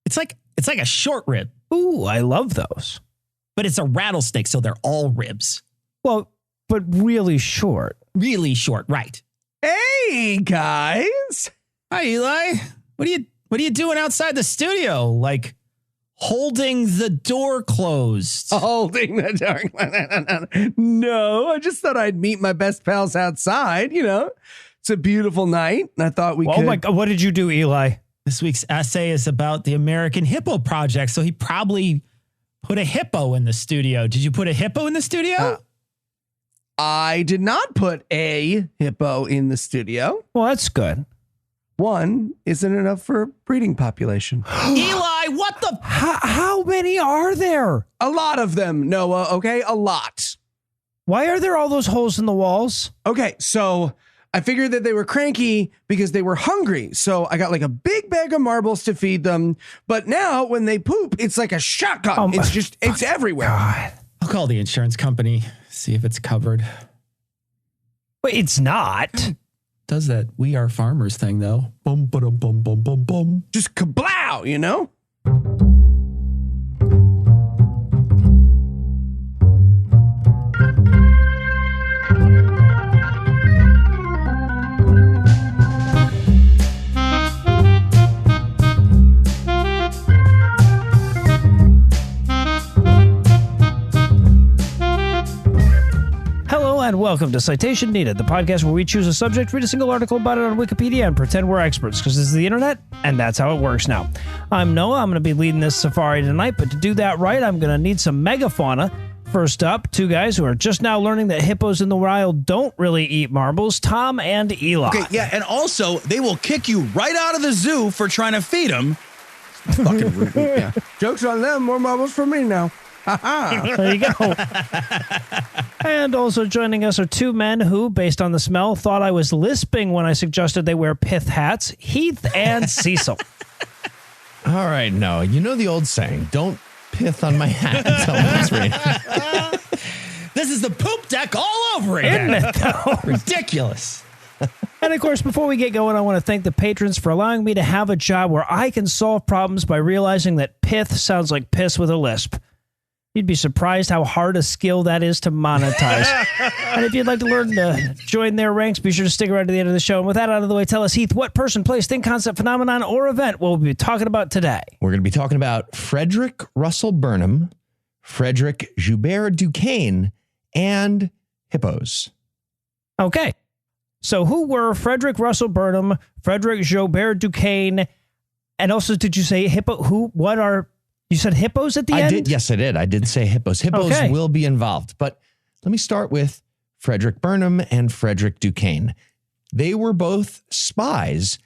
It's like a short rib, Ooh, I love those. but it's a rattlesnake, so they're all ribs. Well, but really short. Really short, right? Hey, guys. Hi, Eli. What are you doing outside the studio? Like holding the door closed. Holding the door. No, I just thought I'd meet my best pals outside. You know, it's a beautiful night, and I thought we could. Oh my God, what did you do, Eli? This week's essay is about the American Hippo Project, so he probably put a hippo in the studio. Did you put a hippo in the studio? I did not put a hippo in the studio. Well, that's good. One isn't enough for a breeding population. Eli, what the? How many are there? A lot of them, Noah, okay? A lot. Why are there all those holes in the walls? Okay, so I figured that they were cranky because they were hungry. So I got like a big bag of marbles to feed them. But now when they poop, it's like a shotgun. It's everywhere. God. I'll call the insurance company, see if it's covered. But it's not. Does that We Are Farmers thing, though. Bum, ba-dum, bum, bum, bum, bum. Just kablow, you know? And welcome to Citation Needed, the podcast where we choose a subject, read a single article about it on Wikipedia, and pretend we're experts, because this is the internet, and that's how it works now. I'm Noah. I'm going to be leading this safari tonight, but to do that right, I'm going to need some megafauna. First up, two guys who are just now learning that hippos in the wild don't really eat marbles, Tom and Eli. Okay, yeah, and also, they will kick you right out of the zoo for trying to feed them. Fucking rude. Yeah. Joke's on them. More marbles for me now. There you go. And also joining us are two men who, based on the smell, thought I was lisping when I suggested they wear pith hats, Heath and Cecil. All right, no, you know the old saying, don't pith on my hat until it's ready. This is the poop deck all over again. Isn't it, though? Ridiculous. And of course, before we get going, I want to thank the patrons for allowing me to have a job where I can solve problems by realizing that pith sounds like piss with a lisp. You'd be surprised how hard a skill that is to monetize. And if you'd like to learn to join their ranks, be sure to stick around to the end of the show. And with that out of the way, tell us, Heath, what person, place, thing, concept, phenomenon, or event we'll be talking about today? We're going to be talking about Frederick Russell Burnham, Frederick Joubert Duquesne, and hippos. Okay. So who were Frederick Russell Burnham, Frederick Joubert Duquesne, and also did you say hippo? What are... You said hippos at the end? Yes, I did. I did say hippos. Hippos will be involved. But let me start with Frederick Burnham and Frederick Duquesne. They were both spies,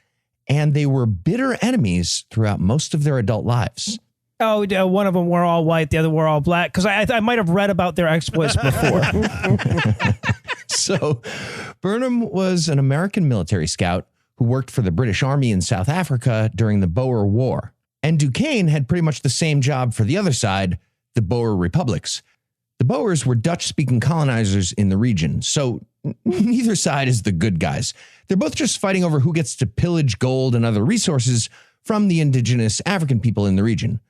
and they were bitter enemies throughout most of their adult lives. Oh, one of them were all white, the other were all black. Because I might have read about their exploits before. So Burnham was an American military scout who worked for the British Army in South Africa during the Boer War. And Duquesne had pretty much the same job for the other side, the Boer republics. The Boers were Dutch-speaking colonizers in the region, so neither side is the good guys. They're both just fighting over who gets to pillage gold and other resources from the indigenous African people in the region.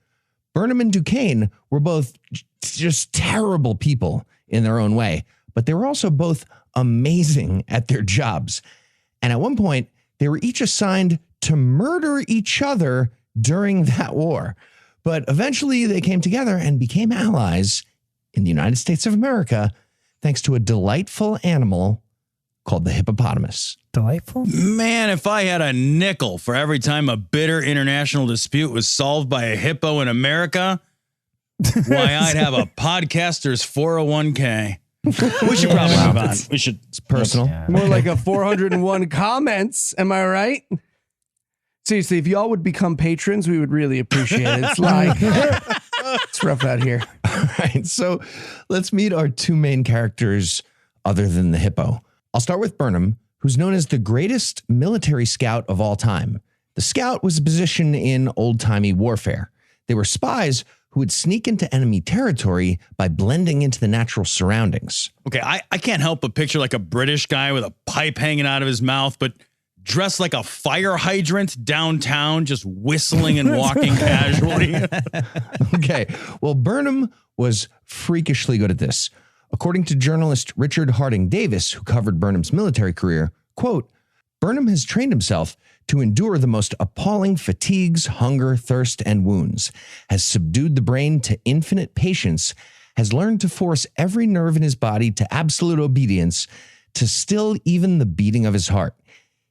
Burnham and Duquesne were both just terrible people in their own way, but they were also both amazing at their jobs. And at one point, they were each assigned to murder each other during that war. But eventually they came together and became allies in the United States of America, thanks to a delightful animal called the hippopotamus. Delightful? Man, if I had a nickel for every time a bitter international dispute was solved by a hippo in America, why, I'd have a podcaster's 401k. We should probably move on. It's personal. Yeah. More like a 401 comments. Am I right? Seriously, if y'all would become patrons, we would really appreciate it. It's like, it's rough out here. All right, so let's meet our two main characters other than the hippo. I'll start with Burnham, who's known as the greatest military scout of all time. The scout was a position in old-timey warfare. They were spies who would sneak into enemy territory by blending into the natural surroundings. Okay, I can't help but picture like a British guy with a pipe hanging out of his mouth, but dressed like a fire hydrant downtown, just whistling and walking casually. Okay. Well, Burnham was freakishly good at this. According to journalist Richard Harding Davis, who covered Burnham's military career, quote, Burnham has trained himself to endure the most appalling fatigues, hunger, thirst, and wounds, has subdued the brain to infinite patience, has learned to force every nerve in his body to absolute obedience, to still even the beating of his heart.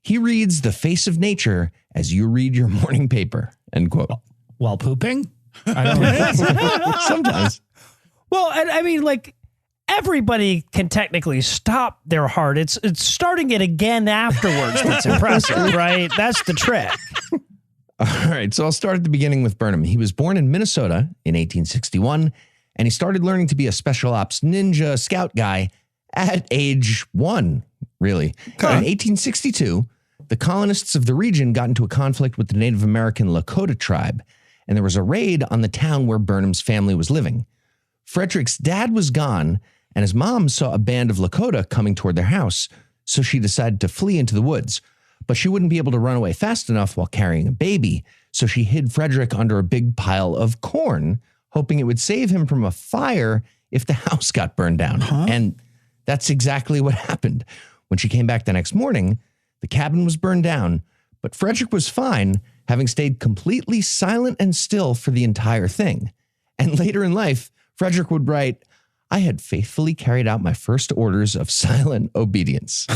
He reads the face of nature as you read your morning paper, end quote. While pooping? I don't Sometimes. Well, and I mean, like, everybody can technically stop their heart. It's starting it again afterwards that's impressive, right? That's the trick. All right, so I'll start at the beginning with Burnham. He was born in Minnesota in 1861, and he started learning to be a special ops ninja scout guy at age 1, really. In 1862, the colonists of the region got into a conflict with the Native American Lakota tribe, and there was a raid on the town where Burnham's family was living. Frederick's dad was gone, and his mom saw a band of Lakota coming toward their house, so she decided to flee into the woods. But she wouldn't be able to run away fast enough while carrying a baby, so she hid Frederick under a big pile of corn, hoping it would save him from a fire if the house got burned down. And that's exactly what happened. When she came back the next morning, the cabin was burned down, but Frederick was fine, having stayed completely silent and still for the entire thing. And later in life, Frederick would write, I had faithfully carried out my first orders of silent obedience.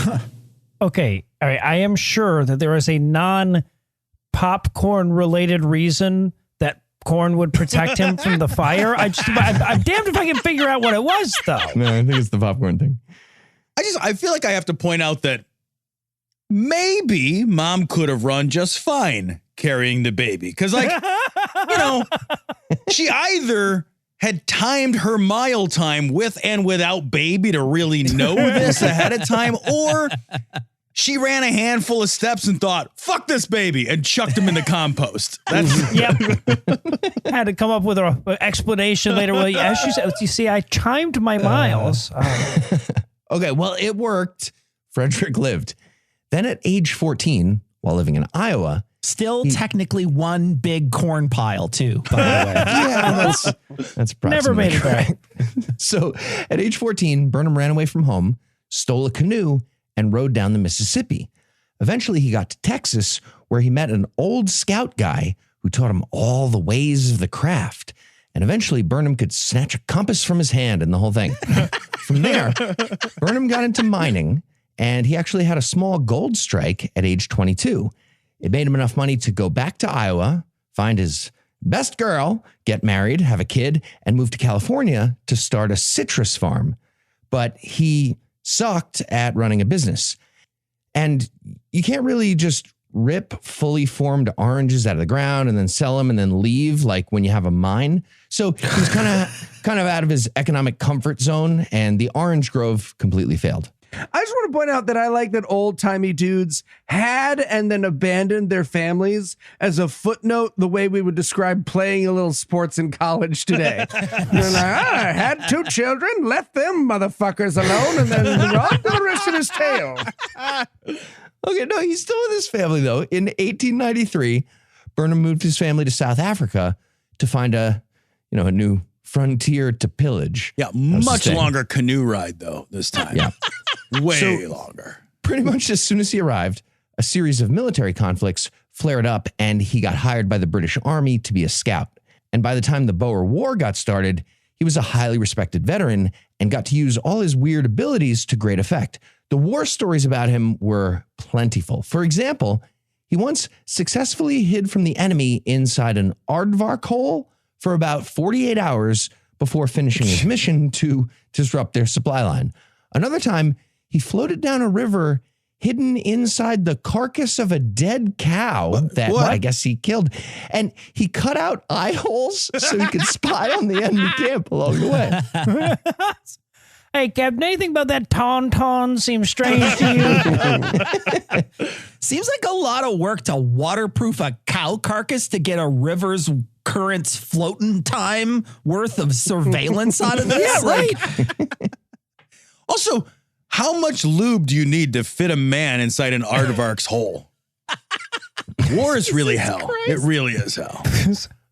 Okay, all right. I am sure that there is a non-popcorn related reason that corn would protect him from the fire. I'm damned if I can figure out what it was, though. No, I think it's the popcorn thing. I feel like I have to point out that maybe mom could have run just fine carrying the baby. Because, like, she either had timed her mile time with and without baby to really know this ahead of time, or she ran a handful of steps and thought, fuck this baby, and chucked him in the compost. That's Yep. Had to come up with an explanation later. Well, as she said, you see, I timed my miles. Okay, well, it worked. Frederick lived. Then at age 14, while living in Iowa, Still technically one big corn pile, too, by the way. yeah, that's Never made it back. So at age 14, Burnham ran away from home, stole a canoe, and rode down the Mississippi. Eventually, he got to Texas, where he met an old scout guy who taught him all the ways of the craft. And eventually, Burnham could snatch a compass from his hand and the whole thing. From there, Burnham got into mining, and he actually had a small gold strike at age 22. It made him enough money to go back to Iowa, find his best girl, get married, have a kid, and move to California to start a citrus farm. But he sucked at running a business. And you can't really just rip fully formed oranges out of the ground and then sell them and then leave like when you have a mine. So he was kind of out of his economic comfort zone, and the orange grove completely failed. I just want to point out that I like that old-timey dudes had and then abandoned their families as a footnote, the way we would describe playing a little sports in college today. They're like, I had 2 children, left them motherfuckers alone, and then on to the rest of his tale. Okay, no, he's still with his family, though. In 1893, Burnham moved his family to South Africa to find a new frontier to pillage. Yeah, much longer canoe ride, though, this time. Yeah. Way longer. Pretty much as soon as he arrived, a series of military conflicts flared up, and he got hired by the British Army to be a scout. And by the time the Boer War got started, he was a highly respected veteran and got to use all his weird abilities to great effect. The war stories about him were plentiful. For example, he once successfully hid from the enemy inside an aardvark hole for about 48 hours before finishing his mission to disrupt their supply line. Another time, he floated down a river hidden inside the carcass of a dead cow that I guess he killed. And he cut out eye holes so he could spy on the enemy camp along the way. Hey, Captain, anything about that tauntaun seems strange to you? Seems like a lot of work to waterproof a cow carcass to get a river's current's floating time worth of surveillance out of this. Yeah, right. Also, How much lube do you need to fit a man inside an aardvark's hole? War is really hell. It really is hell.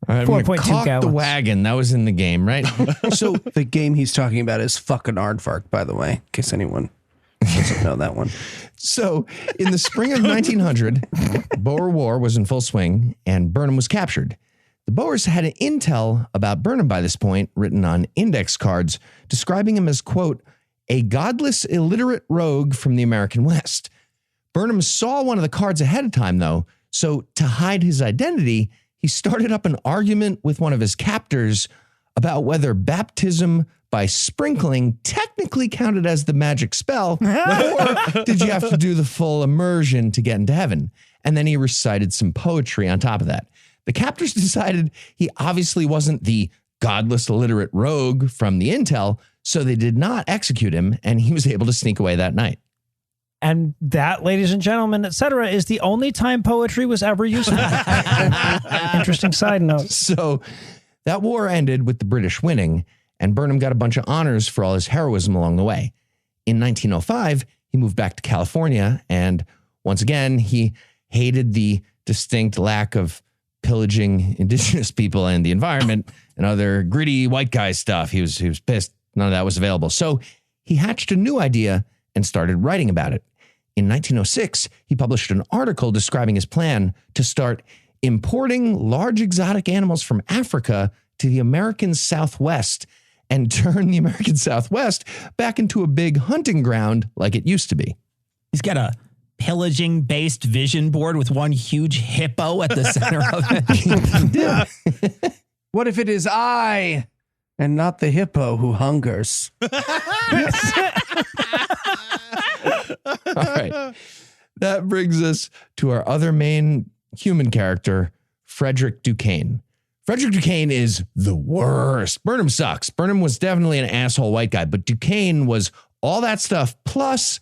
All right, 4.2 cock the gallons. wagon. That was in the game, right? So The game he's talking about is fucking Aardvark, by the way, in case anyone doesn't know that one. So, in the spring of 1900, Boer War was in full swing and Burnham was captured. The Boers had an intel about Burnham by this point written on index cards, describing him as, quote, a godless, illiterate rogue from the American West. Burnham saw one of the cards ahead of time, though, so to hide his identity, he started up an argument with one of his captors about whether baptism by sprinkling technically counted as the magic spell, or did you have to do the full immersion to get into heaven? And then he recited some poetry on top of that. The captors decided he obviously wasn't the godless, illiterate rogue from the intel, so they did not execute him, and he was able to sneak away that night. And that, ladies and gentlemen, etc., is the only time poetry was ever useful. Interesting side note. So that war ended with the British winning, and Burnham got a bunch of honors for all his heroism along the way. In 1905, he moved back to California, and once again, he hated the distinct lack of pillaging indigenous people and the environment and other gritty white guy stuff. He was pissed none of that was available. So he hatched a new idea and started writing about it. In 1906, he published an article describing his plan to start importing large exotic animals from Africa to the American Southwest and turn the American Southwest back into a big hunting ground like it used to be. He's got a pillaging-based vision board with one huge hippo at the center of it. What if it is I and not the hippo who hungers? All right. That brings us to our other main human character, Frederick Duquesne. Frederick Duquesne is the worst. Burnham sucks. Burnham was definitely an asshole white guy, but Duquesne was all that stuff. Plus,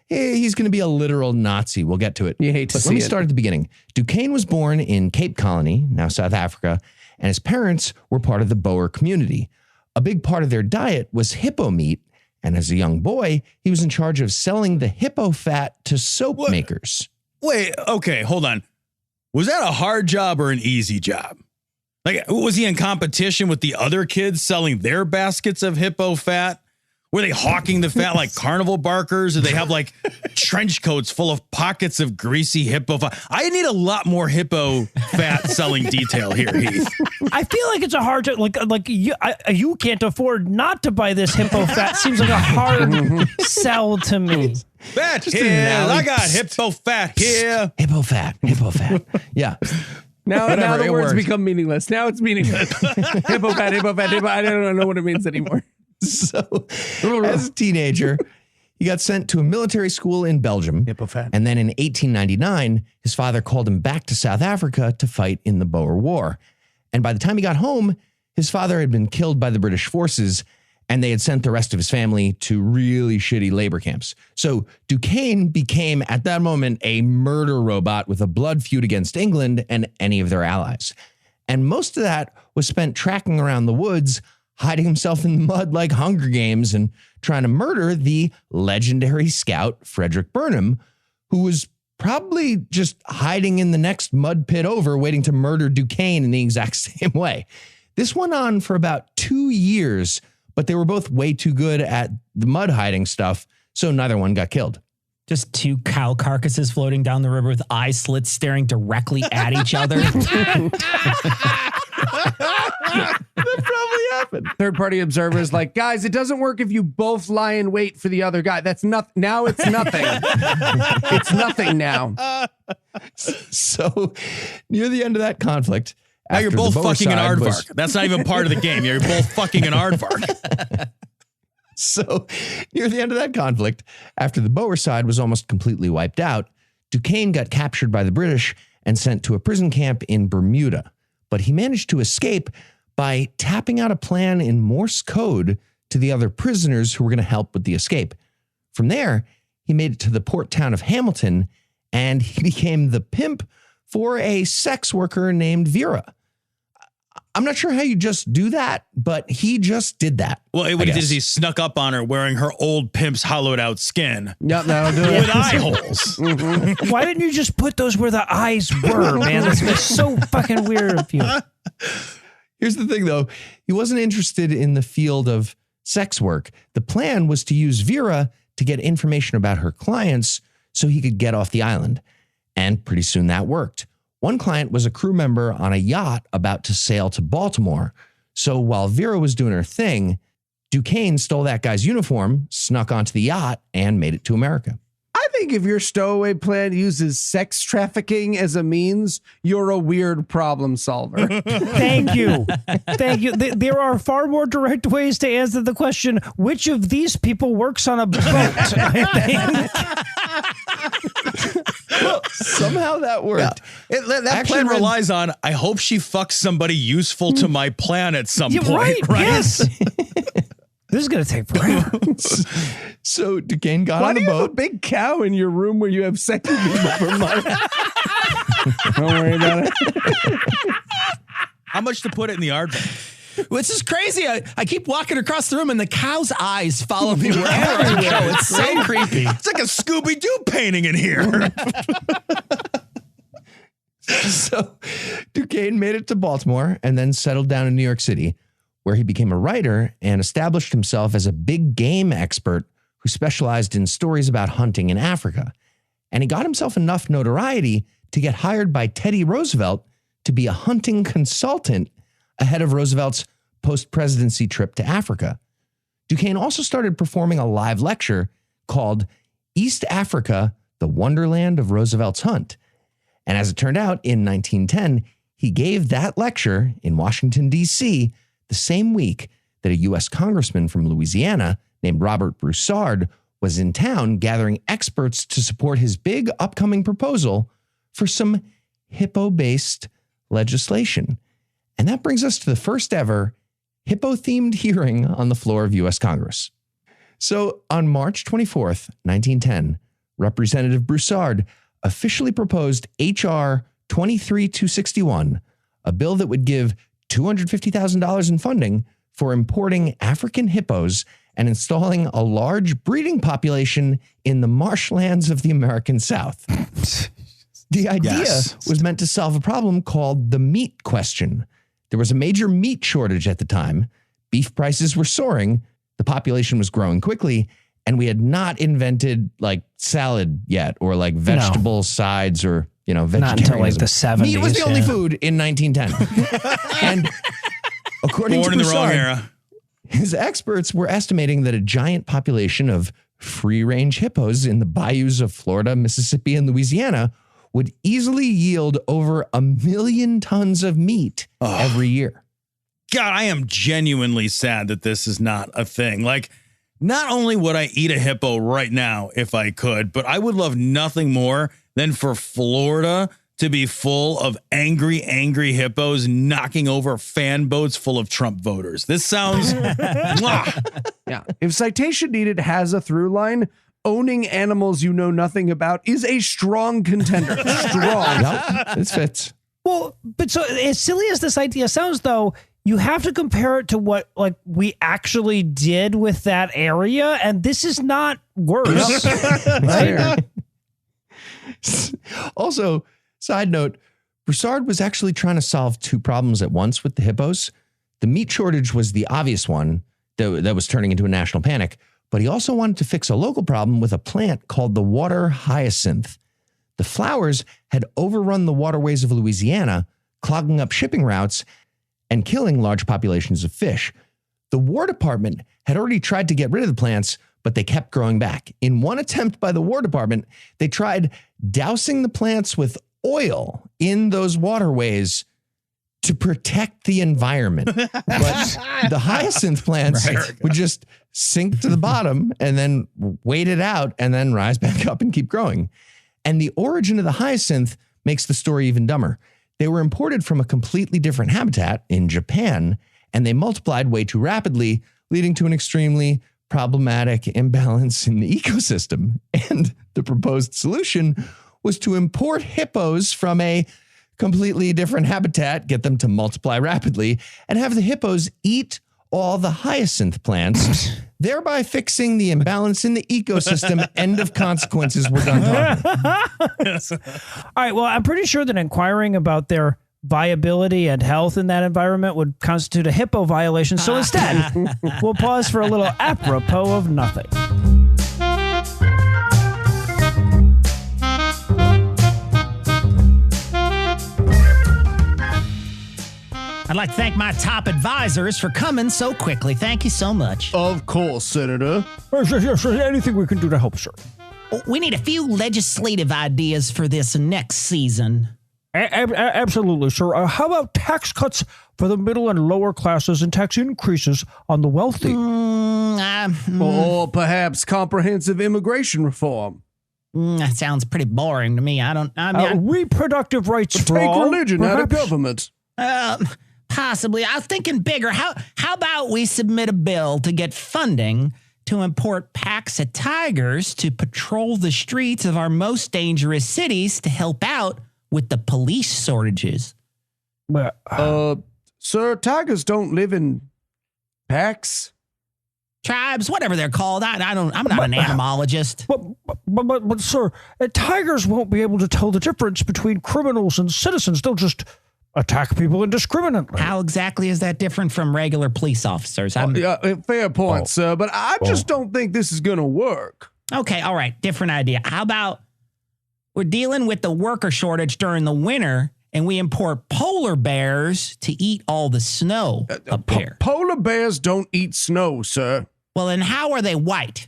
he's going to be a literal Nazi. We'll get to it. You hate to but see let me it. start at the beginning. Duquesne was born in Cape Colony, now South Africa, and his parents were part of the Boer community. A big part of their diet was hippo meat, and as a young boy, he was in charge of selling the hippo fat to soap makers. Wait, okay, hold on. Was that a hard job or an easy job? Like, was he in competition with the other kids selling their baskets of hippo fat? Were they hawking the fat like carnival barkers? Or they have like trench coats full of pockets of greasy hippo fat? I need a lot more hippo fat selling detail here, Heath. I feel like it's a hard to like you can't afford not to buy this hippo fat. Seems like a hard sell to me. Fat here. I got hippo fat here. Hippo fat. Yeah. Now Whatever, the it words works. become meaningless. Now it's meaningless. hippo fat, hippo fat, hippo. I don't know what it means anymore. So, as a teenager, he got sent to a military school in Belgium. Hippo fat. And then in 1899, his father called him back to South Africa to fight in the Boer War. And by the time he got home, his father had been killed by the British forces, and they had sent the rest of his family to really shitty labor camps. So Duquesne became, at that moment, a murder robot with a blood feud against England and any of their allies. And most of that was spent tracking around the woods, hiding himself in the mud like Hunger Games and trying to murder the legendary scout Frederick Burnham, who was probably just hiding in the next mud pit over, waiting to murder Duquesne in the exact same way. This went on for about 2 years, but they were both way too good at the mud hiding stuff, so neither one got killed. Just two cow carcasses floating down the river with eye slits staring directly at each other. That probably happened. Third-party observers like, guys, it doesn't work if you both lie in wait for the other guy. That's nothing. Now it's nothing. It's nothing now. So near the end of that conflict, Now you're after both the Boer fucking an side aardvark. was- That's not even part of the game. You're both fucking an aardvark. So near the end of that conflict, after the Boer side was almost completely wiped out, Duquesne got captured by the British and sent to a prison camp in Bermuda. But he managed to escape by tapping out a plan in Morse code to the other prisoners who were going to help with the escape. From there, he made it to the port town of Hamilton, and he became the pimp for a sex worker named Vera. I'm not sure how you just do that, but he just did that. Well, what he did is he snuck up on her wearing her old pimp's hollowed out skin. Yep, that'll do it. With eye holes. Why didn't you just put those where the eyes were, man? That's so fucking weird of you. Here's the thing, though. He wasn't interested in the field of sex work. The plan was to use Vera to get information about her clients so he could get off the island. And pretty soon that worked. One client was a crew member on a yacht about to sail to Baltimore. So while Vera was doing her thing, Duquesne stole that guy's uniform, snuck onto the yacht, and made it to America. I think if your stowaway plan uses sex trafficking as a means, you're a weird problem solver. Thank you. Thank you. There are far more direct ways to answer the question, which of these people works on a boat? I think. Somehow that worked. Yeah. That plan relies on, I hope she fucks somebody useful to my plan at some point. Right? Yes. This is going to take forever. So Duquesne got Why on do the you have a boat. big cow in your room where you have second people for money? Don't worry about it. How much to put it in the aardvark? This is crazy. I keep walking across the room and the cow's eyes follow me wherever I go. It's so creepy. It's like a Scooby-Doo painting in here. So Duquesne made it to Baltimore and then settled down in New York City, where he became a writer and established himself as a big game expert who specialized in stories about hunting in Africa. And he got himself enough notoriety to get hired by Teddy Roosevelt to be a hunting consultant ahead of Roosevelt's post-presidency trip to Africa. Duquesne also started performing a live lecture called East Africa, the Wonderland of Roosevelt's Hunt. And as it turned out, in 1910, he gave that lecture in Washington, D.C., the same week that a U.S. congressman from Louisiana named Robert Broussard was in town gathering experts to support his big upcoming proposal for some hippo-based legislation. And that brings us to the first ever hippo-themed hearing on the floor of U.S. Congress. So on March 24th, 1910, Representative Broussard officially proposed H.R. 23261, a bill that would give $250,000 in funding for importing African hippos and installing a large breeding population in the marshlands of the American South. The idea was meant to solve a problem called the meat question. There was a major meat shortage at the time. Beef prices were soaring. The population was growing quickly. And we had not invented like salad yet or like vegetable sides or, vegetarianism. Not until like the 70s. Meat was the only food in 1910. And according Born to in the wrong Broussard, era. his experts were estimating that a giant population of free-range hippos in the bayous of Florida, Mississippi, and Louisiana would easily yield over 1 million tons of meat every year. God, I am genuinely sad that this is not a thing. Like, not only would I eat a hippo right now if I could, but I would love nothing more than for Florida to be full of angry hippos knocking over fan boats full of Trump voters. This sounds... mwah. Yeah. If Citation Needed has a through line, owning animals you know nothing about is a strong contender. Strong. Yep, this fits. Well, but so as silly as this idea sounds, though, you have to compare it to what like we actually did with that area, and this is not worse. Right? Also, side note, Broussard was actually trying to solve two problems at once with the hippos. The meat shortage was the obvious one that was turning into a national panic, but he also wanted to fix a local problem with a plant called the water hyacinth. The flowers had overrun the waterways of Louisiana, clogging up shipping routes and killing large populations of fish. The War Department had already tried to get rid of the plants, but they kept growing back. In one attempt by the War Department, they tried dousing the plants with oil in those waterways to protect the environment. But the hyacinth plants would just sink to the bottom and then wait it out and then rise back up and keep growing. And the origin of the hyacinth makes the story even dumber. They were imported from a completely different habitat in Japan, and they multiplied way too rapidly, leading to an extremely problematic imbalance in the ecosystem. And the proposed solution was to import hippos from a completely different habitat, get them to multiply rapidly, and have the hippos eat all the hyacinth plants, thereby fixing the imbalance in the ecosystem. End of consequences. We're done talking. All right, well, I'm pretty sure that inquiring about their viability and health in that environment would constitute a hippo violation. So instead, we'll pause for a little apropos of nothing. I'd like to thank my top advisors for coming so quickly. Thank you so much. Of course, Senator. Yes, anything we can do to help, sir. We need a few legislative ideas for this next season. Absolutely, sir. How about tax cuts for the middle and lower classes and tax increases on the wealthy? Or perhaps comprehensive immigration reform. That sounds pretty boring to me. Reproductive rights for Take all, religion out of perhaps? government. Possibly. I was thinking bigger. How about we submit a bill to get funding to import packs of tigers to patrol the streets of our most dangerous cities to help out with the police shortages? Sir, tigers don't live in packs. Tribes, whatever they're called. I'm not an entomologist. But sir, tigers won't be able to tell the difference between criminals and citizens. They'll just attack people indiscriminately. How exactly is that different from regular police officers? Fair point, sir, but I just don't think this is going to work. Okay, all right, different idea. How about we're dealing with the worker shortage during the winter and we import polar bears to eat all the snow up here? Polar bears don't eat snow, sir. Well, then how are they white?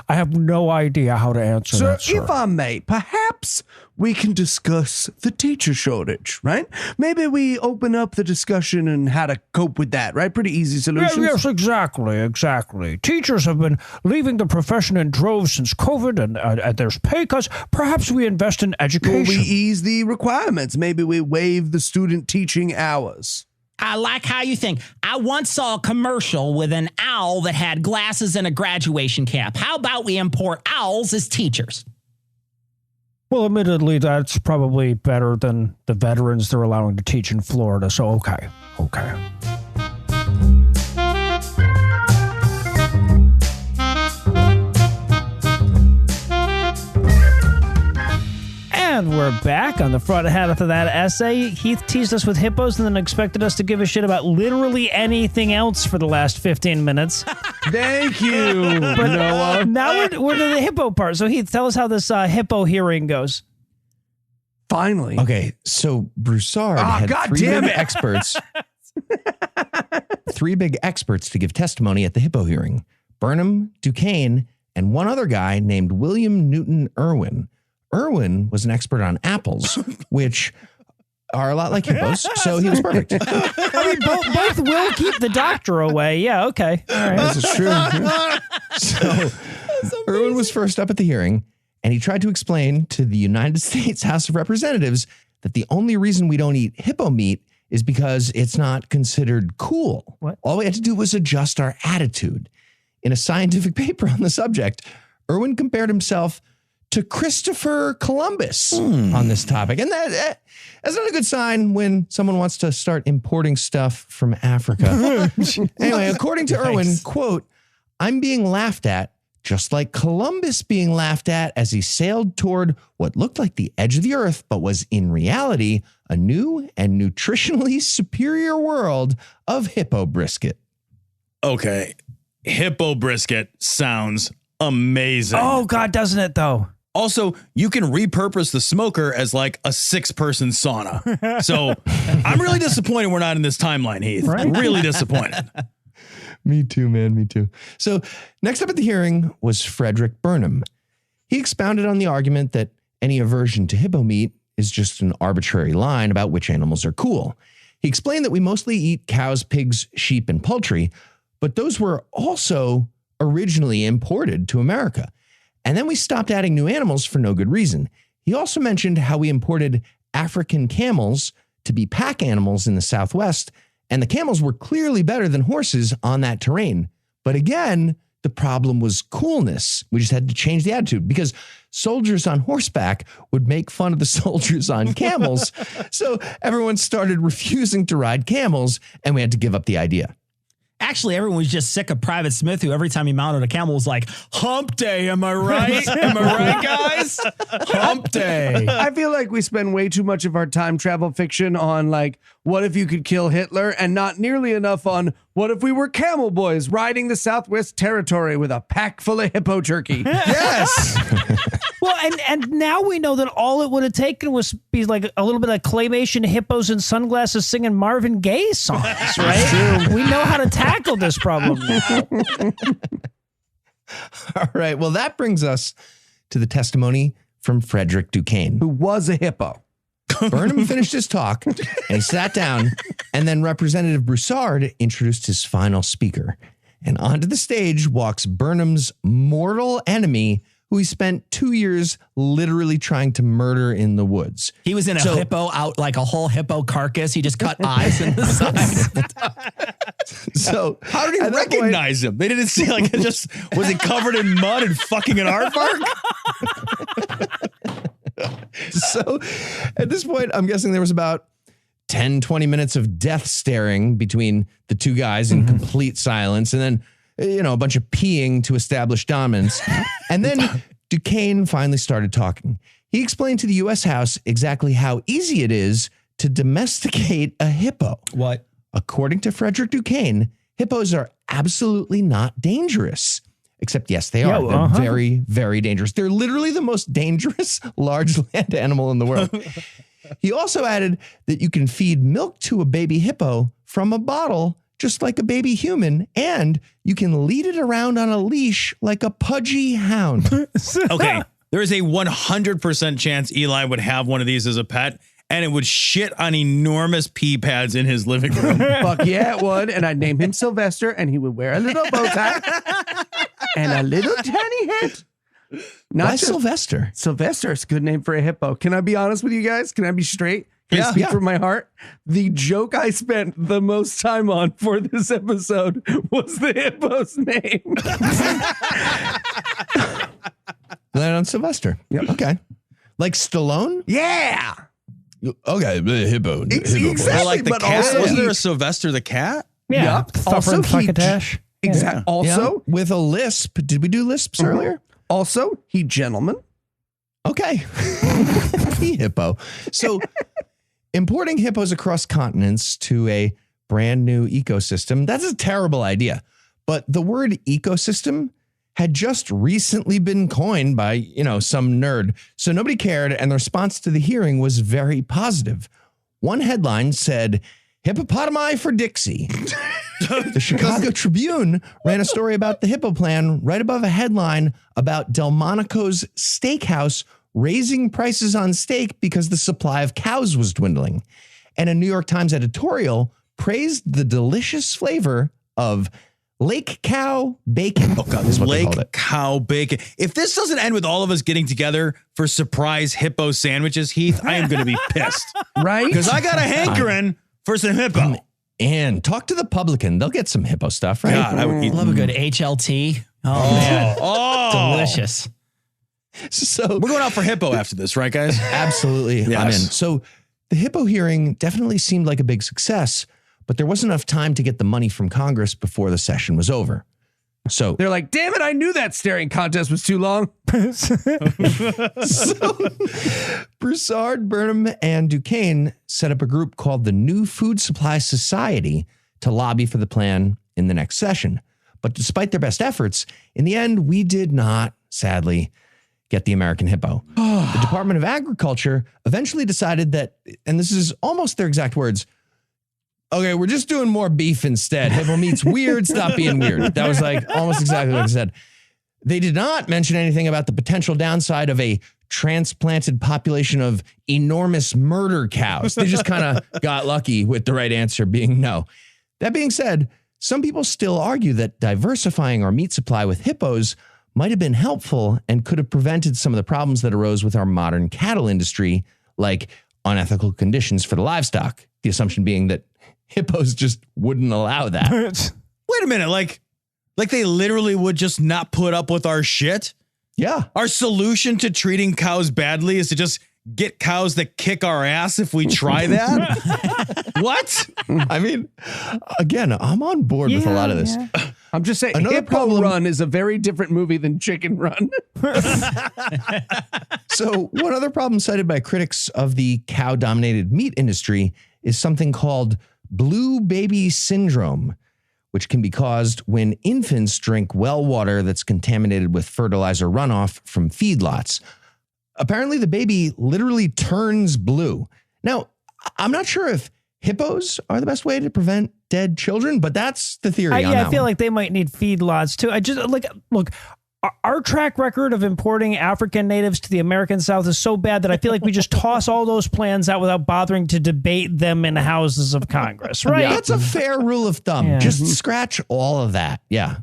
I have no idea how to answer that, sir. If I may, perhaps we can discuss the teacher shortage, right? Maybe we open up the discussion on how to cope with that, right? Pretty easy solutions. Yes, exactly. Teachers have been leaving the profession in droves since COVID, and there's pay cuts. Perhaps we invest in education. Well, we ease the requirements. Maybe we waive the student teaching hours. I like how you think. I once saw a commercial with an owl that had glasses and a graduation cap. How about we import owls as teachers? Well, admittedly, that's probably better than the veterans they're allowing to teach in Florida. So, okay. And we're back on the front half of that essay. Heath teased us with hippos and then expected us to give a shit about literally anything else for the last 15 minutes. Thank you, Noah. Now we're to the hippo part. So Heath, tell us how this hippo hearing goes. Finally. Okay, so Broussard had three big experts to give testimony at the hippo hearing. Burnham, Duquesne, and one other guy named William Newton Irwin. Irwin was an expert on apples, which are a lot like hippos, so he was perfect. I mean, both will keep the doctor away. Yeah, okay. All right. This is true. So Irwin was first up at the hearing, and he tried to explain to the United States House of Representatives that the only reason we don't eat hippo meat is because it's not considered cool. What? All we had to do was adjust our attitude. In a scientific paper on the subject, Irwin compared himself to Christopher Columbus on this topic. And that's not a good sign when someone wants to start importing stuff from Africa. Anyway, according to Irwin, quote, "I'm being laughed at just like Columbus being laughed at as he sailed toward what looked like the edge of the earth, but was in reality a new and nutritionally superior world of hippo brisket." Okay. Hippo brisket sounds amazing. Oh, God, doesn't it, though? Also, you can repurpose the smoker as like a 6-person sauna. So I'm really disappointed we're not in this timeline, Heath. Right. Really disappointed. Me too, man. Me too. So next up at the hearing was Frederick Burnham. He expounded on the argument that any aversion to hippo meat is just an arbitrary line about which animals are cool. He explained that we mostly eat cows, pigs, sheep, and poultry, but those were also originally imported to America. And then we stopped adding new animals for no good reason. He also mentioned how we imported African camels to be pack animals in the Southwest, and the camels were clearly better than horses on that terrain. But again, the problem was coolness. We just had to change the attitude because soldiers on horseback would make fun of the soldiers on camels. So everyone started refusing to ride camels, and we had to give up the idea. Actually, everyone was just sick of Private Smith, who every time he mounted a camel was like, hump day, am I right? Am I right, guys? Hump day. I feel like we spend way too much of our time travel fiction on like, what if you could kill Hitler, and not nearly enough on what if we were camel boys riding the Southwest Territory with a pack full of hippo turkey. Yes. Well, and now we know that all it would have taken was be like a little bit of claymation hippos and sunglasses singing Marvin Gaye songs, right? We know how to tackle this problem now. All right. Well, that brings us to the testimony from Frederick Duquesne. Who was a hippo. Burnham finished his talk and he sat down, and then Representative Broussard introduced his final speaker. And onto the stage walks Burnham's mortal enemy, who he spent 2 years literally trying to murder in the woods. He was in a hippo out like a whole hippo carcass. He just cut eyes in the side. So how did he recognize him? They didn't see like it just was he covered in mud and fucking an aardvark? So at this point, I'm guessing there was about 10, 20 minutes of death staring between the two guys in complete silence. And then, a bunch of peeing to establish dominance. And then Duquesne finally started talking. He explained to the U.S. House exactly how easy it is to domesticate a hippo. What? According to Frederick Duquesne, hippos are absolutely not dangerous. Except, yes, they are. They're very, very dangerous. They're literally the most dangerous large land animal in the world. He also added that you can feed milk to a baby hippo from a bottle, just like a baby human, and you can lead it around on a leash like a pudgy hound. Okay, there is a 100% chance Eli would have one of these as a pet, and it would shit on enormous pee pads in his living room. Fuck yeah, it would. And I'd name him Sylvester, and he would wear a little bow tie and a little tiny hat. Why Sylvester? Sylvester is a good name for a hippo. Can I be honest with you guys? Can I be straight? Can I speak from my heart? The joke I spent the most time on for this episode was the hippo's name. Then on Sylvester. Yep. Okay. Like Stallone? Yeah. Okay, the hippo. Exactly. Like the but cat. also Wasn't there a Sylvester the cat? Yeah. Yep. Thuffer Also, and Fuckatash. Exactly. Also, with a lisp. Did we do lisps earlier? Also, he gentleman. Okay. He hippo. So importing hippos across continents to a brand new ecosystem, that's a terrible idea. But the word ecosystem had just recently been coined by, some nerd. So nobody cared, and the response to the hearing was very positive. One headline said, "Hippopotami for Dixie." The Chicago Tribune ran a story about the hippo plan right above a headline about Delmonico's steakhouse raising prices on steak because the supply of cows was dwindling. And a New York Times editorial praised the delicious flavor of lake cow bacon. Oh God, is what they lake called it. cow bacon. If this doesn't end with all of us getting together for surprise hippo sandwiches, Heath, I am going to be pissed. Right? Because I got a hankering for some hippo. And talk to the publican. They'll get some hippo stuff, right? God, I would eat. Love a good HLT. Oh, man. Oh, Delicious. So we're going out for hippo after this, right, guys? absolutely. Yes. I'm in. So the hippo hearing definitely seemed like a big success, but there wasn't enough time to get the money from Congress before the session was over. So They're like, damn it, I knew that staring contest was too long. So Broussard, Burnham, and Duquesne set up a group called the New Food Supply Society to lobby for the plan in the next session. But despite their best efforts, in the end, we did not, sadly, get the American hippo. The Department of Agriculture eventually decided that, and this is almost their exact words, okay, we're just doing more beef instead. Hippo meat's weird. Stop being weird. That was like almost exactly what I said. They did not mention anything about the potential downside of a transplanted population of enormous murder cows. They just kind of got lucky with the right answer being no. That being said, some people still argue that diversifying our meat supply with hippos might have been helpful and could have prevented some of the problems that arose with our modern cattle industry, like unethical conditions for the livestock. The assumption being that hippos just wouldn't allow that. Wait a minute, like Like they literally would just not put up with our shit. Yeah. Our solution to treating cows badly is to just get cows that kick our ass if we try that. What? I mean, again, I'm on board with a lot of this. Yeah. I'm just saying, Another Hippo problem- Run is a very different movie than Chicken Run. So one other problem cited by critics of the cow-dominated meat industry is something called blue baby syndrome, which can be caused when infants drink well water that's contaminated with fertilizer runoff from feedlots. Apparently, the baby literally turns blue. Now, I'm not sure if hippos are the best way to prevent dead children, but that's the theory. I feel like they might need feedlots too. I just look. Our track record of importing African natives to the American South is so bad that I feel like we just toss all those plans out without bothering to debate them in the houses of Congress, right? Yeah, that's a fair rule of thumb. Yeah. Just scratch all of that. Yeah,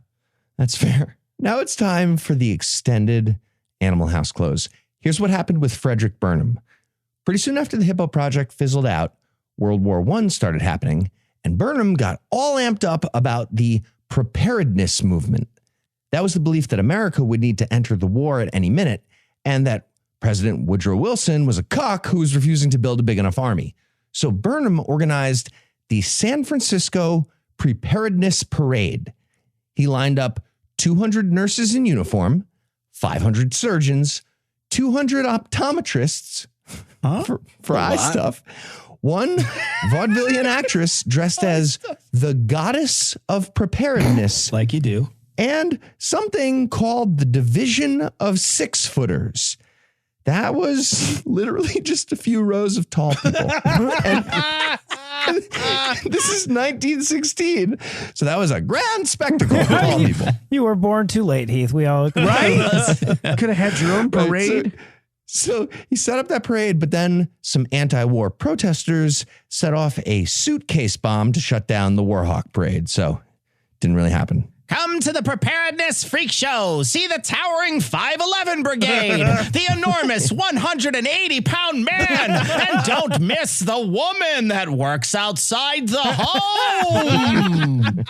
that's fair. Now it's time for the extended Animal House close. Here's what happened with Frederick Burnham. Pretty soon after the Hippo project fizzled out, World War I started happening, and Burnham got all amped up about the preparedness movement. That was the belief that America would need to enter the war at any minute, and that President Woodrow Wilson was a cuck who was refusing to build a big enough army. So Burnham organized the San Francisco Preparedness Parade. He lined up 200 nurses in uniform, 500 surgeons, 200 optometrists for eye stuff, one vaudevillian actress dressed as the goddess of preparedness, Like you do. and something called the Division of Six-Footers. That was literally just a few rows of tall people. And this is 1916. So that was a grand spectacle for tall people. You were born too late, Heath. We all Right? Could have had your own Right, parade. So he set up that parade, but then some anti-war protesters set off a suitcase bomb to shut down the Warhawk parade. So it didn't really happen. Come to the Preparedness Freak Show. See the towering 5'11 Brigade, the enormous 180-pound man, and don't miss the woman that works outside the home.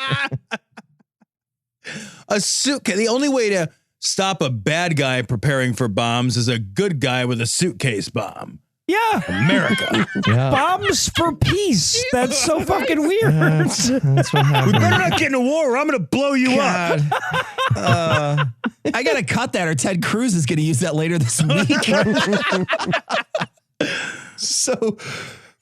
A suitcase. The only way to stop a bad guy preparing for bombs is a good guy with a suitcase bomb. yeah. America. Yeah, Bombs for peace. That's so fucking weird. that's what happened. Better not get in a war or I'm going to blow you up. I got to cut that or Ted Cruz is going to use that later this week. So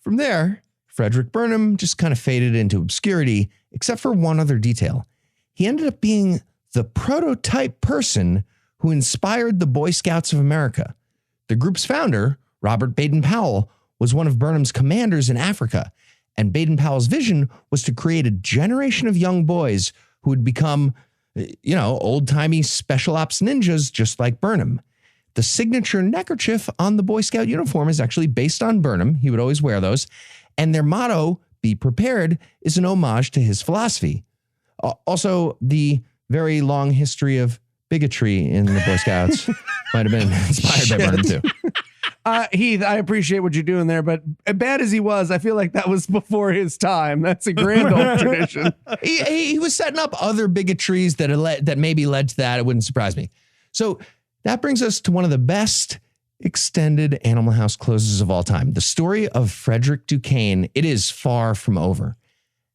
from there, Frederick Burnham just kind of faded into obscurity, except for one other detail. He ended up being the prototype person who inspired the Boy Scouts of America. The group's founder, Robert Baden-Powell, was one of Burnham's commanders in Africa, and Baden-Powell's vision was to create a generation of young boys who would become, old-timey special ops ninjas just like Burnham. The signature neckerchief on the Boy Scout uniform is actually based on Burnham. He would always wear those. And their motto, "Be prepared," is an homage to his philosophy. Also, the very long history of bigotry in the Boy Scouts might have been inspired by Burnham too. Heath, I appreciate what you're doing there, but as bad as he was, I feel like that was before his time. That's a grand old tradition. He was setting up other bigotries that maybe led to that. It wouldn't surprise me. So that brings us to one of the best extended Animal House closes of all time. The story of Frederick Duquesne. It is far from over.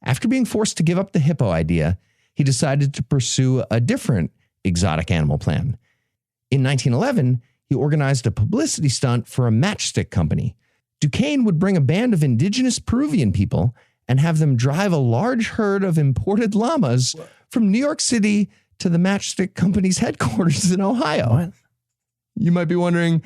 After being forced to give up the hippo idea, he decided to pursue a different exotic animal plan. In 1911, he organized a publicity stunt for a matchstick company. Duquesne would bring a band of indigenous Peruvian people and have them drive a large herd of imported llamas from New York City to the matchstick company's headquarters in Ohio. What? You might be wondering,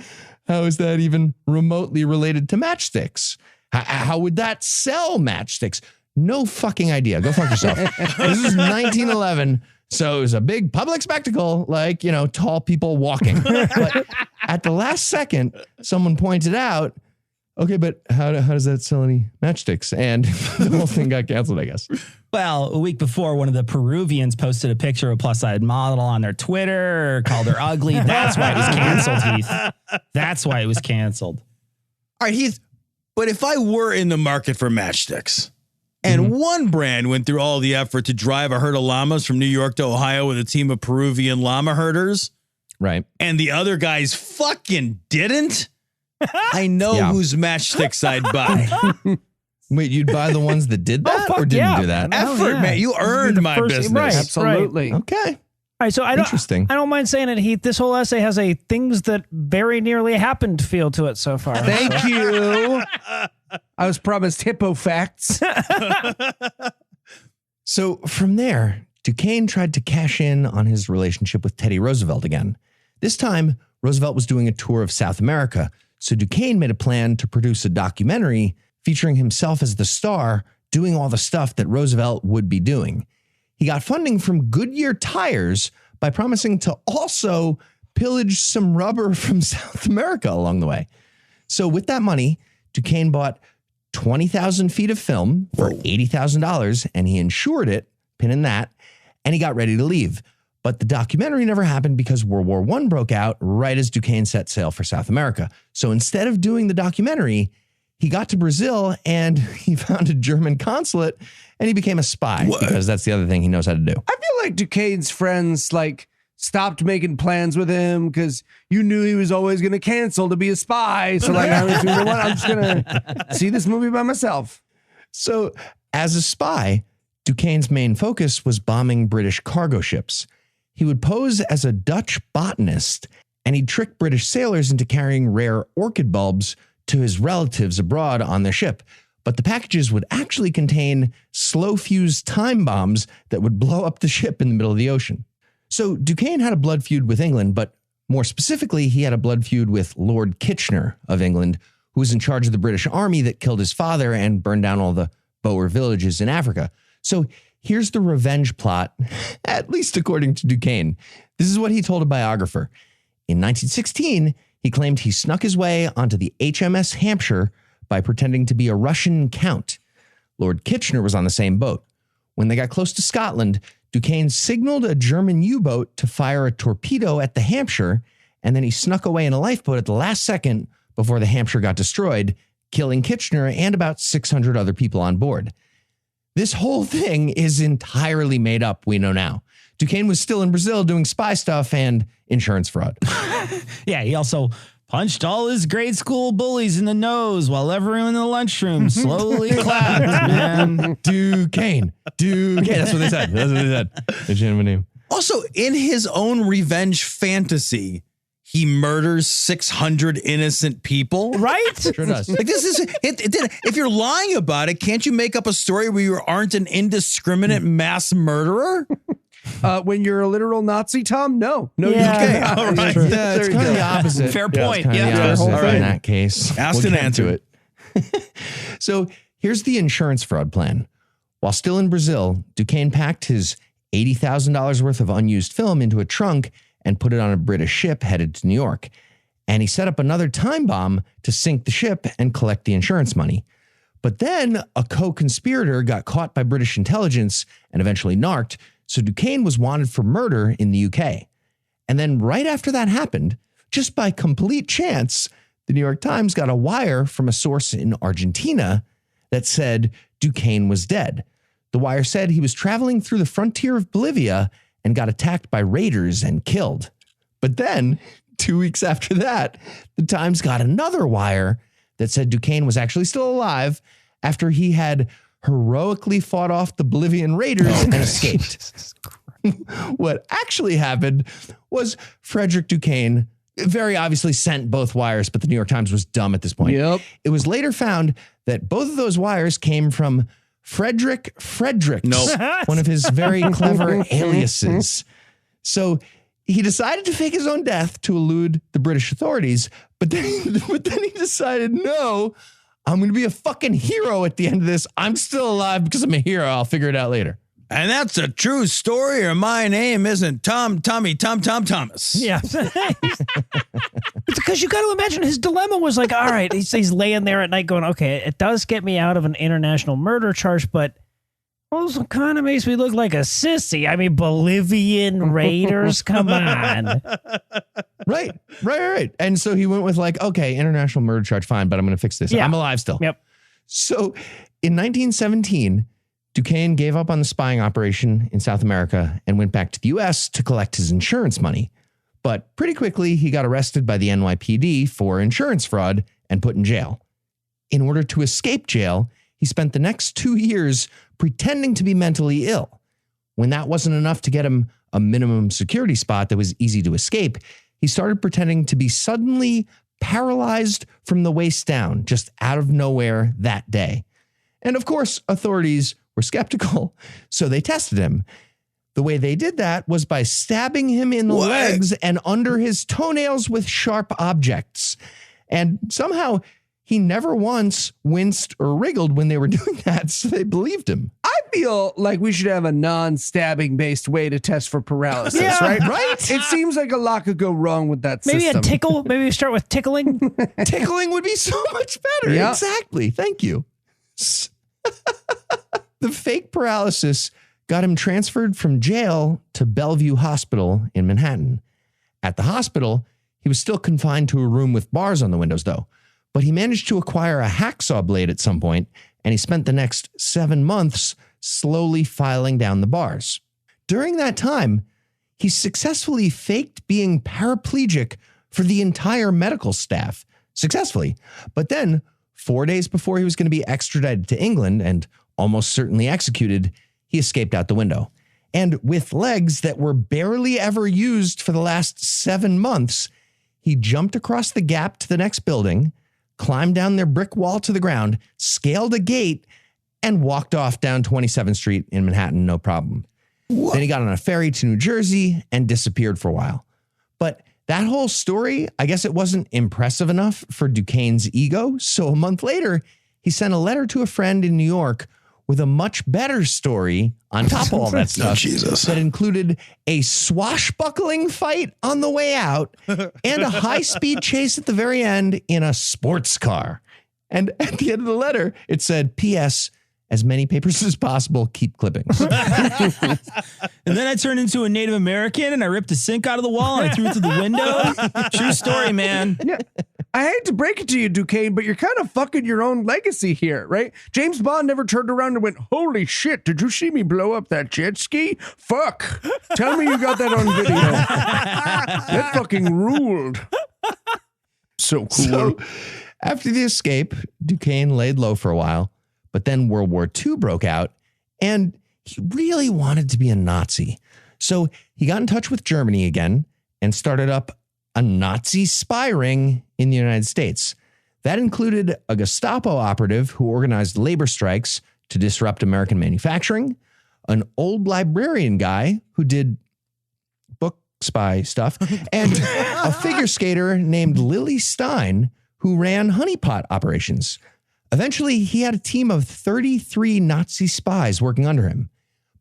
how is that even remotely related to matchsticks? How would that sell matchsticks? No fucking idea. Go fuck yourself. This is 1911. So it was a big public spectacle, like, tall people walking. But at the last second, someone pointed out, okay, but how does that sell any matchsticks? And the whole thing got canceled, I guess. Well, a week before, one of the Peruvians posted a picture of a plus-size model on their Twitter, called her ugly. That's why it was canceled, Heath. That's why it was canceled. All right, Heath, but if I were in the market for matchsticks, And one brand went through all the effort to drive a herd of llamas from New York to Ohio with a team of Peruvian llama herders. Right. And the other guys fucking didn't. I know whose matchsticks I'd buy. Wait, you'd buy the ones that did that or didn't do that? Effort, man. You earned my business. Right, Absolutely. Okay. All right, so I don't mind saying it, Heath. This whole essay has a things that very nearly happened feel to it so far. Thank you. I was promised Hippo facts. So from there, Duquesne tried to cash in on his relationship with Teddy Roosevelt again. This time, Roosevelt was doing a tour of South America, so Duquesne made a plan to produce a documentary featuring himself as the star doing all the stuff that Roosevelt would be doing. He got funding from Goodyear Tires by promising to also pillage some rubber from South America along the way. So with that money, Duquesne bought 20,000 feet of film for $80,000 and he insured it, pin in that, and he got ready to leave. But the documentary never happened because World War I broke out right as Duquesne set sail for South America. So instead of doing the documentary, he got to Brazil and he found a German consulate and he became a spy because that's the other thing he knows how to do. I feel like Duquesne's friends stopped making plans with him because you knew he was always going to cancel to be a spy. So I'm just going to see this movie by myself. So as a spy, Duquesne's main focus was bombing British cargo ships. He would pose as a Dutch botanist and he'd trick British sailors into carrying rare orchid bulbs to his relatives abroad on their ship. But the packages would actually contain slow-fused time bombs that would blow up the ship in the middle of the ocean. So Duquesne had a blood feud with England, but more specifically, he had a blood feud with Lord Kitchener of England, who was in charge of the British Army that killed his father and burned down all the Boer villages in Africa. So here's the revenge plot, at least according to Duquesne. This is what he told a biographer. In 1916, he claimed he snuck his way onto the HMS Hampshire by pretending to be a Russian count. Lord Kitchener was on the same boat. When they got close to Scotland, Duquesne signaled a German U-boat to fire a torpedo at the Hampshire, and then he snuck away in a lifeboat at the last second before the Hampshire got destroyed, killing Kitchener and about 600 other people on board. This whole thing is entirely made up, we know now. Duquesne was still in Brazil doing spy stuff and insurance fraud. Yeah, he also punched all his grade school bullies in the nose while everyone in the lunchroom slowly clapped, man. Duquesne. That's what they said. Legitimate name. Also, in his own revenge fantasy, he murders 600 innocent people. Right? Sure does. Like this is if you're lying about it, can't you make up a story where you aren't an indiscriminate mass murderer? When you're a literal Nazi, Tom? No. Yeah. Okay, all right. Yeah, it's kind of the opposite. Fair point. It's kinda the opposite All right. in that case. Asked and get answered. to it. So here's the insurance fraud plan. While still in Brazil, Duquesne packed his $80,000 worth of unused film into a trunk and put it on a British ship headed to New York. And he set up another time bomb to sink the ship and collect the insurance money. But then a co-conspirator got caught by British intelligence and eventually narked, so Duquesne was wanted for murder in the UK. And then right after that happened, just by complete chance, the New York Times got a wire from a source in Argentina that said Duquesne was dead. The wire said he was traveling through the frontier of Bolivia and got attacked by raiders and killed. But then, 2 weeks after that, the Times got another wire that said Duquesne was actually still alive after he had heroically fought off the Bolivian raiders and escaped. What actually happened was Frederick Duquesne very obviously sent both wires, but the New York Times was dumb at this point. Yep. It was later found that both of those wires came from Frederick Fredericks, one of his very clever aliases. So he decided to fake his own death to elude the British authorities, but then he decided, no, I'm going to be a fucking hero at the end of this. I'm still alive because I'm a hero. I'll figure it out later. And that's a true story, or my name isn't Tom Thomas. Yeah. It's because you got to imagine his dilemma was like, all right, he's laying there at night going, okay, it does get me out of an international murder charge, but also kind of makes me look like a sissy. I mean, Bolivian raiders, come on. Right. And so he went with like, okay, international murder charge, fine, but I'm going to fix this. Yeah. I'm alive still. Yep. So in 1917, Duquesne gave up on the spying operation in South America and went back to the U.S. to collect his insurance money. But pretty quickly, he got arrested by the NYPD for insurance fraud and put in jail. In order to escape jail, he spent the next 2 years pretending to be mentally ill. When that wasn't enough to get him a minimum security spot that was easy to escape, he started pretending to be suddenly paralyzed from the waist down, just out of nowhere that day. And of course, authorities were skeptical, so they tested him. The way they did that was by stabbing him in the legs and under his toenails with sharp objects. And somehow he never once winced or wriggled when they were doing that, so they believed him. I feel like we should have a non-stabbing based way to test for paralysis, Yeah, right? right? It seems like a lot could go wrong with that Maybe system. a tickle. Maybe we start with tickling. Tickling would be so much better. Yeah. Exactly. Thank you. The fake paralysis got him transferred from jail to Bellevue Hospital in Manhattan. At the hospital, he was still confined to a room with bars on the windows, though. But he managed to acquire a hacksaw blade at some point, and he spent the next 7 months slowly filing down the bars. During that time, he successfully faked being paraplegic for the entire medical staff. Successfully. But then, 4 days before he was going to be extradited to England and almost certainly executed, he escaped out the window. And with legs that were barely ever used for the last 7 months, he jumped across the gap to the next building, climbed down their brick wall to the ground, scaled a gate, and walked off down 27th Street in Manhattan, no problem. Then he got on a ferry to New Jersey and disappeared for a while. But that whole story, I guess it wasn't impressive enough for Duquesne's ego. So a month later, he sent a letter to a friend in New York with a much better story on top of all that stuff. Jesus. That included a swashbuckling fight on the way out and a high-speed chase at the very end in a sports car. And at the end of the letter, it said, P.S., as many papers as possible, keep clippings. And then I turned into a Native American and I ripped a sink out of the wall and I threw it through the window. True story, man. Yeah. I hate to break it to you, Duquesne, but you're kind of fucking your own legacy here, right? James Bond never turned around and went, holy shit, did you see me blow up that jet ski? Fuck. Tell me you got that on video. That fucking ruled. So cool. So after the escape, Duquesne laid low for a while, but then World War II broke out and he really wanted to be a Nazi. So he got in touch with Germany again and started up a Nazi spy ring in the United States. That included a Gestapo operative who organized labor strikes to disrupt American manufacturing, an old librarian guy who did book spy stuff, and a figure skater named Lily Stein who ran honeypot operations. Eventually, he had a team of 33 Nazi spies working under him.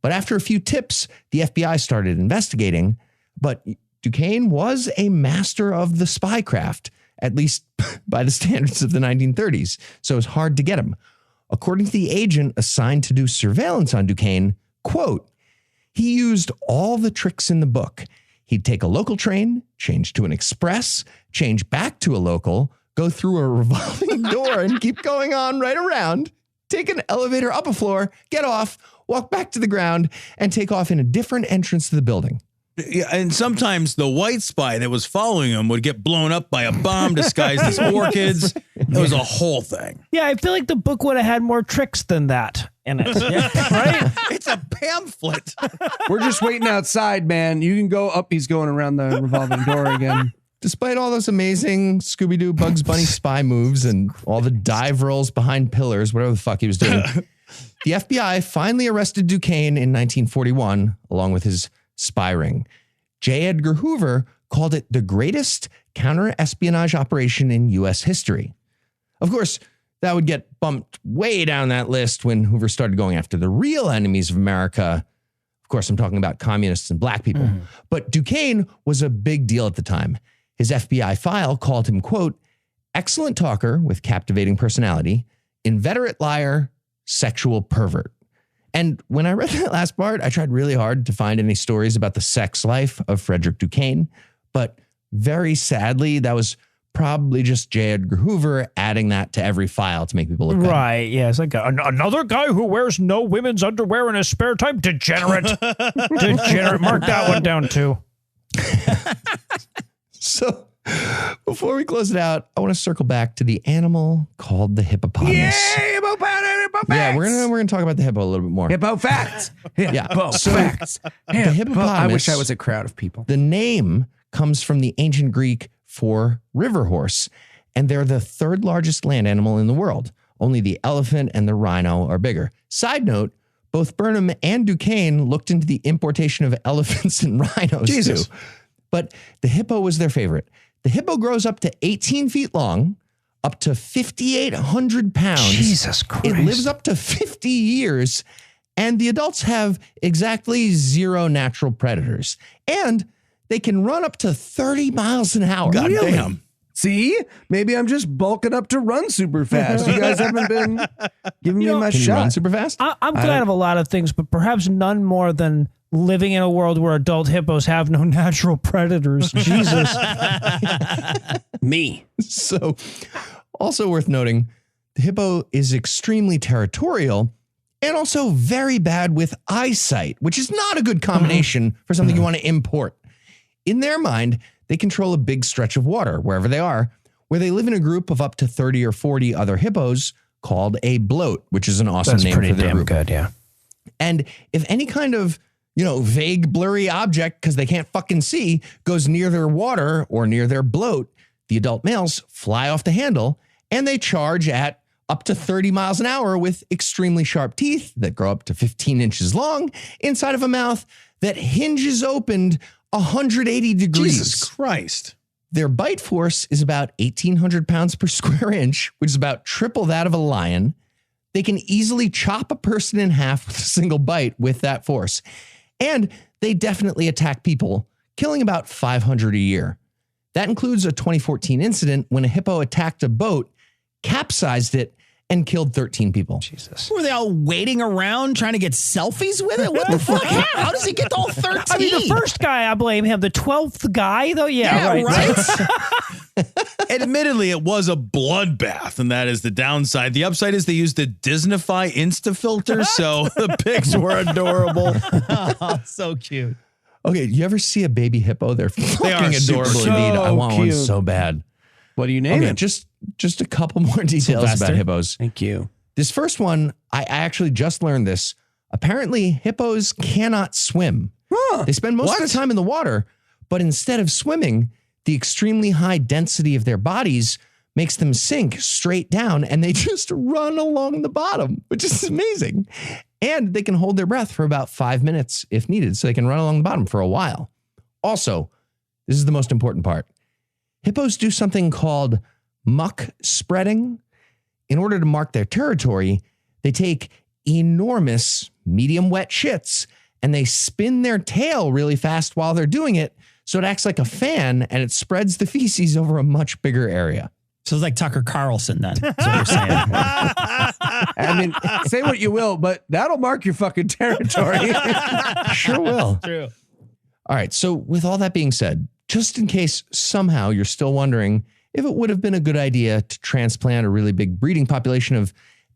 But after a few tips, the FBI started investigating, but Duquesne was a master of the spy craft, at least by the standards of the 1930s, so it was hard to get him. According to the agent assigned to do surveillance on Duquesne, quote, he used all the tricks in the book. He'd take a local train, change to an express, change back to a local, go through a revolving door and keep going on right around, take an elevator up a floor, get off, walk back to the ground, and take off in a different entrance to the building. Yeah, and sometimes the white spy that was following him would get blown up by a bomb disguised as orchids. It was a whole thing. Yeah, I feel like the book would have had more tricks than that in it. Right? It's a pamphlet. We're just waiting outside, man. You can go up. He's going around the revolving door again. Despite all those amazing Scooby-Doo Bugs Bunny spy moves and all the dive rolls behind pillars, whatever the fuck he was doing, the FBI finally arrested Duquesne in 1941, along with his spy ring. J. Edgar Hoover called it the greatest counter-espionage operation in U.S. history. Of course, that would get bumped way down that list when Hoover started going after the real enemies of America. Of course, I'm talking about communists and black people. Mm-hmm. But Duquesne was a big deal at the time. His FBI file called him, quote, excellent talker with captivating personality, inveterate liar, sexual pervert. And when I read that last part, I tried really hard to find any stories about the sex life of Frederick Duquesne. But very sadly, that was Probably just J. Edgar Hoover adding that to every file to make people look better. Right, yeah. It's like another guy who wears no women's underwear in his spare time. Degenerate. Degenerate. Mark that one down, too. So before we close it out, I want to circle back to the animal called the hippopotamus. Yay, hippo facts. Yeah, we're gonna talk about the hippo a little bit more. Hippo facts. Hippo So, facts. the hippopotamus. I wish I was a crowd of people. The name comes from the ancient Greek for river horse, and they're the third largest land animal in the world. Only the elephant and the rhino are bigger. Side note, both Burnham and Duquesne looked into the importation of elephants and rhinos Jesus. too. But the hippo was their favorite. The hippo grows up to 18 feet long, up to 5,800 pounds. Jesus Christ. It lives up to 50 years, and the adults have exactly 0 natural predators. And they can run up to 30 miles an hour. God damn. See, maybe I'm just bulking up to run super fast. You guys haven't been giving me my Can you shot. run super fast? I'm glad of a lot of things, but perhaps none more than living in a world where adult hippos have no natural predators. Jesus. Me. So, also worth noting, the hippo is extremely territorial and also very bad with eyesight, which is not a good combination for something you want to import. In their mind, they control a big stretch of water, wherever they are, where they live in a group of up to 30 or 40 other hippos called a bloat, which is an awesome That's name pretty for their damn group. good, yeah. And if any kind of, vague, blurry object, because they can't fucking see, goes near their water or near their bloat, the adult males fly off the handle and they charge at up to 30 miles an hour with extremely sharp teeth that grow up to 15 inches long inside of a mouth that hinges open 180 degrees. Jesus Christ. Their bite force is about 1,800 pounds per square inch, which is about triple that of a lion. They can easily chop a person in half with a single bite with that force. And they definitely attack people, killing about 500 a year. That includes a 2014 incident when a hippo attacked a boat, capsized it, and killed 13 people. Jesus. Were they all waiting around trying to get selfies with it? What the fuck? How does he get all 13? I mean, the first guy, I blame him. The 12th guy, though? Yeah, right. Admittedly, it was a bloodbath, and that is the downside. The upside is they used the Disneyfy Insta filter, so the pics were adorable. Oh, so cute. Okay, you ever see a baby hippo? They're fucking are super adorable cute. indeed. I want one Cute. so bad. What do you name Okay, it? just a couple more details Sylvester. about hippos. Thank you. This first one, I actually just learned this. Apparently, hippos cannot swim. Huh. They spend most of their time in the water, but instead of swimming, the extremely high density of their bodies makes them sink straight down and they just run along the bottom, which is amazing. And they can hold their breath for about 5 minutes if needed, so they can run along the bottom for a while. Also, this is the most important part. Hippos do something called muck spreading. In order to mark their territory, they take enormous medium wet shits and they spin their tail really fast while they're doing it. So it acts like a fan and it spreads the feces over a much bigger area. So it's like Tucker Carlson then. That's what you're saying. I mean, say what you will, but that'll mark your fucking territory. Sure will. True. All right. So with all that being said, just in case somehow you're still wondering if it would have been a good idea to transplant a really big breeding population of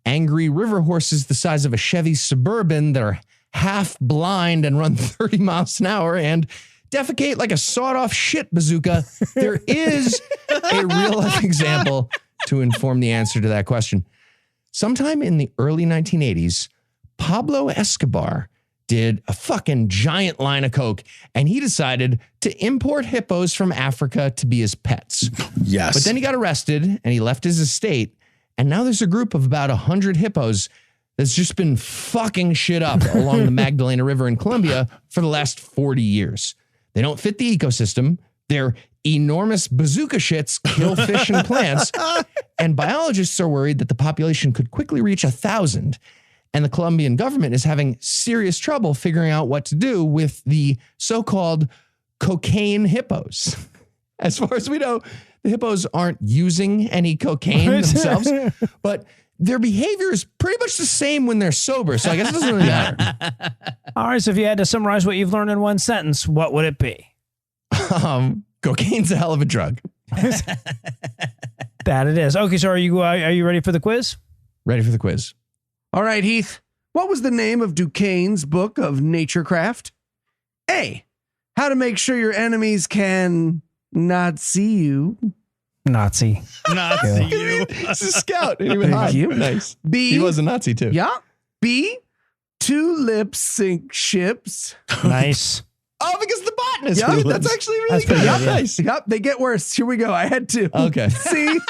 angry river horses the size of a Chevy Suburban that are half blind and run 30 miles an hour and defecate like a sawed-off shit bazooka, there is a real-life example to inform the answer to that question. Sometime in the early 1980s, Pablo Escobar did a fucking giant line of coke, and he decided to import hippos from Africa to be his pets. Yes. But then he got arrested, and he left his estate, and now there's a group of about 100 hippos that's just been fucking shit up along the Magdalena River in Colombia for the last 40 years. They don't fit the ecosystem. Their enormous bazooka shits kill fish and plants. And biologists are worried that the population could quickly reach 1,000. And the Colombian government is having serious trouble figuring out what to do with the so-called cocaine hippos. As far as we know, the hippos aren't using any cocaine themselves, but their behavior is pretty much the same when they're sober. So I guess it doesn't really matter. All right, so if you had to summarize what you've learned in one sentence, what would it be? Cocaine's a hell of a drug. That it is. Okay, so are you ready for the quiz? Ready for the quiz. All right, Heath. What was the name of Duquesne's book of naturecraft? A. How to make sure your enemies can not see you. Nazi. Nazi you. He's a scout. And he went high. you. Nice. B. He was a Nazi too. Yeah. B. Two lips sink ships. Nice. Oh, because the botanist. Yeah, Dude, that's actually really That's good. pretty Yeah, good, yeah. nice. Yep, they get worse. Here we go. I had to. Okay. C.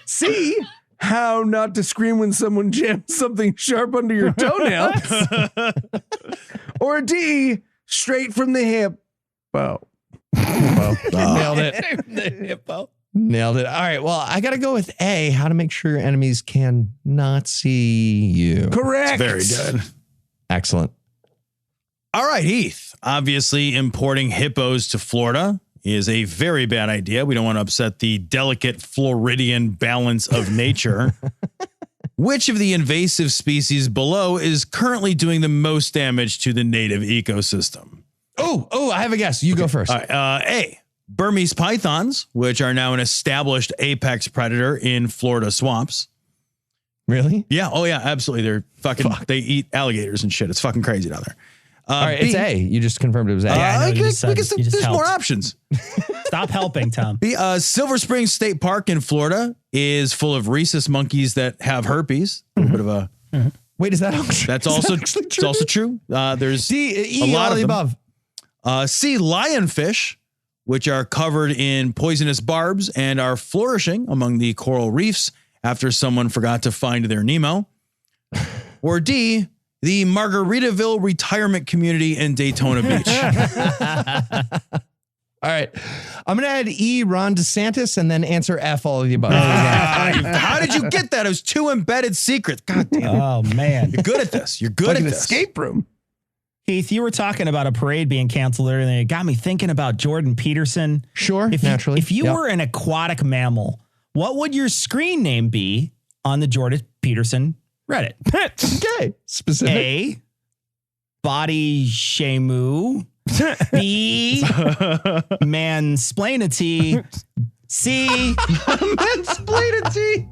C. How not to scream when someone jams something sharp under your toenails. Or D. Straight from the hip. Wow. Nailed it. The hippo. Nailed it. All right. Well, I got to go with A. How to make sure your enemies can not see you. Correct. Very good. Excellent. All right, Heath. Obviously, importing hippos to Florida is a very bad idea. We don't want to upset the delicate Floridian balance of nature. Which of the invasive species below is currently doing the most damage to the native ecosystem? Oh, I have a guess. You go first. All right, A, Burmese pythons, which are now an established apex predator in Florida swamps. Really? Yeah. Oh, yeah, absolutely. They're fucking, they eat alligators and shit. It's fucking crazy down there. All right. It's A. You just confirmed it was A. Yeah, I know, you just said- because you just there's more helped. options. Stop helping, Tom. The Silver Springs State Park in Florida is full of rhesus monkeys that have herpes. A little bit of a. Wait, is that true? That's Is also that actually it's also true. There's D, a E, lot all of the them. above. C, lionfish, which are covered in poisonous barbs and are flourishing among the coral reefs after someone forgot to find their Nemo. Or D, the Margaritaville retirement community in Daytona Beach. All right. I'm going to add E, Ron DeSantis, and then answer F, all of the above. How did you get that? It was two embedded secrets. God damn it. Oh, man. You're good at this. You're good Like at an this. escape room. Heath, you were talking about a parade being canceled earlier, and it got me thinking about Jordan Peterson. Sure, If naturally. you Yep. were an aquatic mammal, what would your screen name be on the Jordan Peterson Reddit? Okay. Specific. A, body shamu. B, mansplainity. C, Mansplainity.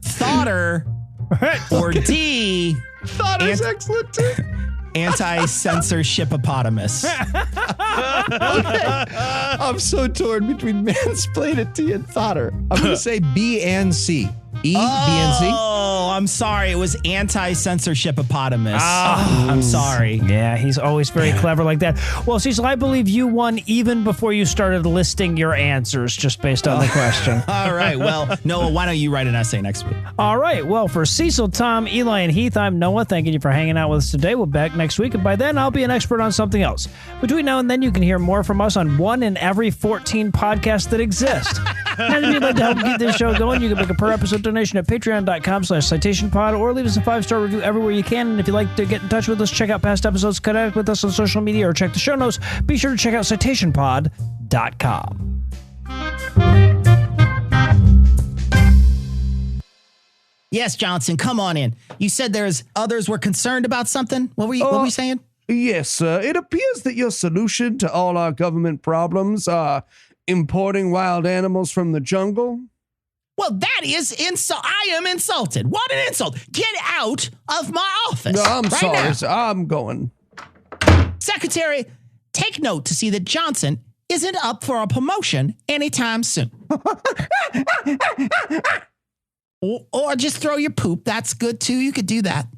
thoughter. Or D, Thought is Ant- excellent too. anti-censorship hippopotamus. I'm so torn between mansplainity and thotter. I'm going to say B and C. E, B and C. Oh, I'm sorry. It was anti-censorship hippopotamus. I'm sorry. Yeah, he's always very clever like that. Well, Cecil, I believe you won even before you started listing your answers just based on the question. All right. Well, Noah, why don't you write an essay next week? All right. Well, for Cecil, Tom, Eli, and Heath, I'm Noah. Thanking you for hanging out with us today. We'll be back next week, and by then, I'll be an expert on something else. Between now and then, you can hear more from us on one in every 14 podcasts that exist. And if you'd like to help keep this show going, you can make a per episode donation at patreon.com/citationpod or leave us a 5-star review everywhere you can. And if you'd like to get in touch with us, check out past episodes, connect with us on social media, or check the show notes, be sure to check out citationpod.com. Yes, Johnson, come on in. You said there's others were concerned about something. What were you saying? Yes, sir. It appears that your solution to all our government problems are importing wild animals from the jungle. Well, that is insult. I am insulted. What an insult. Get out of my office. No, I'm right sorry, now. sir. I'm going. Secretary, take note to see that Johnson isn't up for a promotion anytime soon. or just throw your poop. That's good too. You could do that.